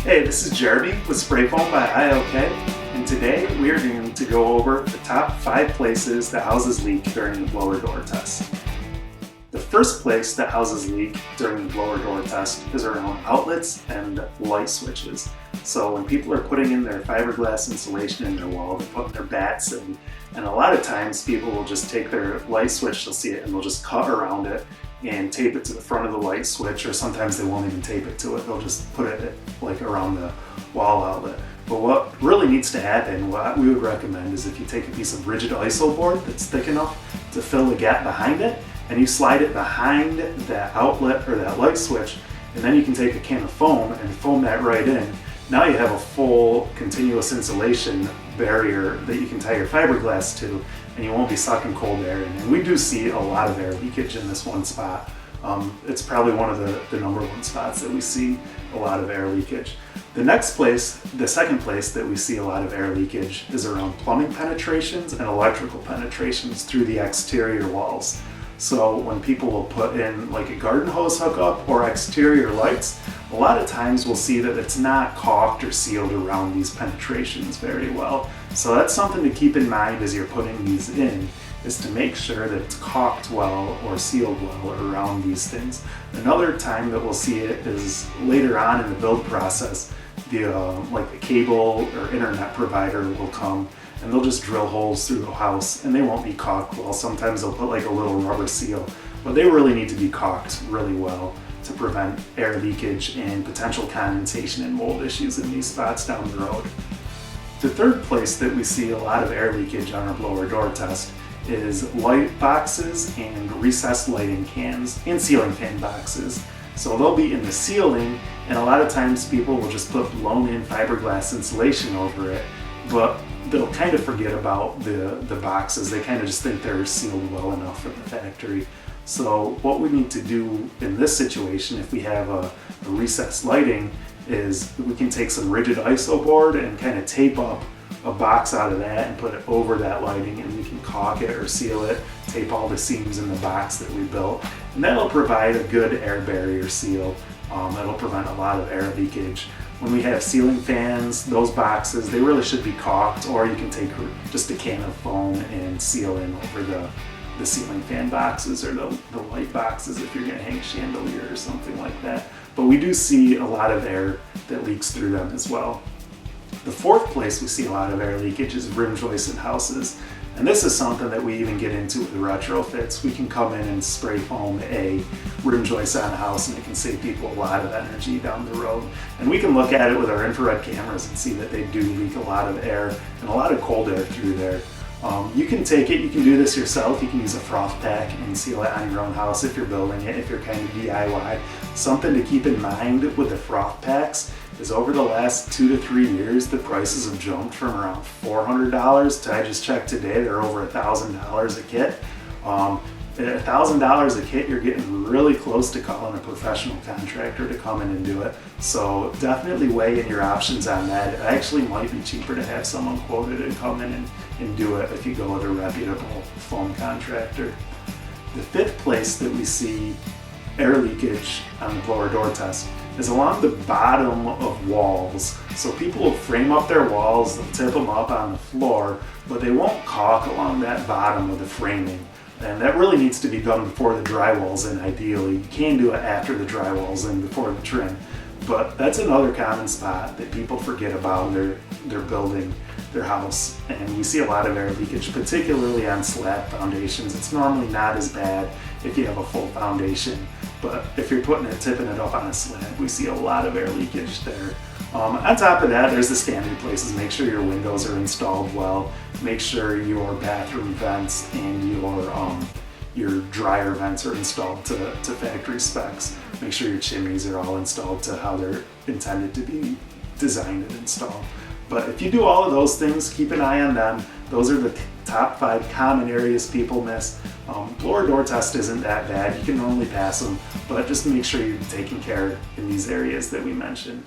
Hey, this is Jeremy with Spray Foam by ILK, and today we are going to go over the top 5 places that houses leak during the blower door test. The first place that houses leak during the blower door test is around outlets and light switches. So when people are putting in their fiberglass insulation in their wall, they're putting their bats in, and a lot of times people will just take their light switch, they'll see it, and they'll just cut around it and tape it to the front of the light switch, or sometimes they won't even tape it to it, they'll just put it like around the wall outlet. But what really needs to happen, what we would recommend, is if you take a piece of rigid iso board that's thick enough to fill the gap behind it, and you slide it behind that outlet or that light switch, and then you can take a can of foam and foam that right in. Now you have a full continuous insulation barrier that you can tie your fiberglass to, and you won't be sucking cold air in. And we do see a lot of air leakage in this one spot. It's probably one of the number one spots that we see a lot of air leakage. The second place that we see a lot of air leakage is around plumbing penetrations and electrical penetrations through the exterior walls. So when people will put in like a garden hose hookup or exterior lights, a lot of times we'll see that it's not caulked or sealed around these penetrations very well. So that's something to keep in mind as you're putting these in, is to make sure that it's caulked well or sealed well around these things. Another time that we'll see it is later on in the build process. Like the cable or internet provider will come and they'll just drill holes through the house, and they won't be caulked well. Sometimes they'll put like a little rubber seal, but they really need to be caulked really well to prevent air leakage and potential condensation and mold issues in these spots down the road. The third place that we see a lot of air leakage on our blower door test is light boxes and recessed lighting cans and ceiling fan boxes. So they'll be in the ceiling, and a lot of times people will just put blown in fiberglass insulation over it, but they'll kind of forget about the boxes. They kind of just think they're sealed well enough from the factory. So what we need to do in this situation, if we have a recessed lighting, is we can take some rigid iso board and kind of tape up a box out of that and put it over that lighting, and we can caulk it or seal it, tape all the seams in the box that we built, and that'll provide a good air barrier seal. That'll prevent a lot of air leakage. When we have ceiling fans, those boxes, they really should be caulked, or you can take just a can of foam and seal in over the ceiling fan boxes or the light boxes if you're going to hang a chandelier or something like that. But we do see a lot of air that leaks through them as well. The fourth place we see a lot of air leakage is rim joists in houses. And this is something that we even get into with the retrofits. We can come in and spray foam a rim joist on a house, and it can save people a lot of energy down the road. And we can look at it with our infrared cameras and see that they do leak a lot of air and a lot of cold air through there. You can take it, you can do this yourself. You can use a froth pack and seal it on your own house if you're building it, if you're kind of DIY. Something to keep in mind with the froth packs is over the last 2 to 3 years, the prices have jumped from around $400 to, I just checked today, they're over $1,000 a kit. At $1,000 a kit, you're getting really close to calling a professional contractor to come in and do it. So definitely weigh in your options on that. It actually might be cheaper to have someone quoted and come in and do it if you go with a reputable foam contractor. The fifth place that we see air leakage on the blower door test is along the bottom of walls. So people will frame up their walls, they'll tip them up on the floor, but they won't caulk along that bottom of the framing. And that really needs to be done before the drywall's in, ideally. You can do it after the drywall's in, before the trim. But that's another common spot that people forget about when they're building their house. And we see a lot of air leakage, particularly on slab foundations. It's normally not as bad if you have a full foundation, but if you're tipping it up on a slab, we see a lot of air leakage there. On top of that, there's the standard places. Make sure your windows are installed well. Make sure your bathroom vents and your dryer vents are installed to factory specs. Make sure your chimneys are all installed to how they're intended to be designed and installed. But if you do all of those things, keep an eye on them. Those are the top 5 common areas people miss. Blower door test isn't that bad. You can normally pass them, but just make sure you're taking care in these areas that we mentioned.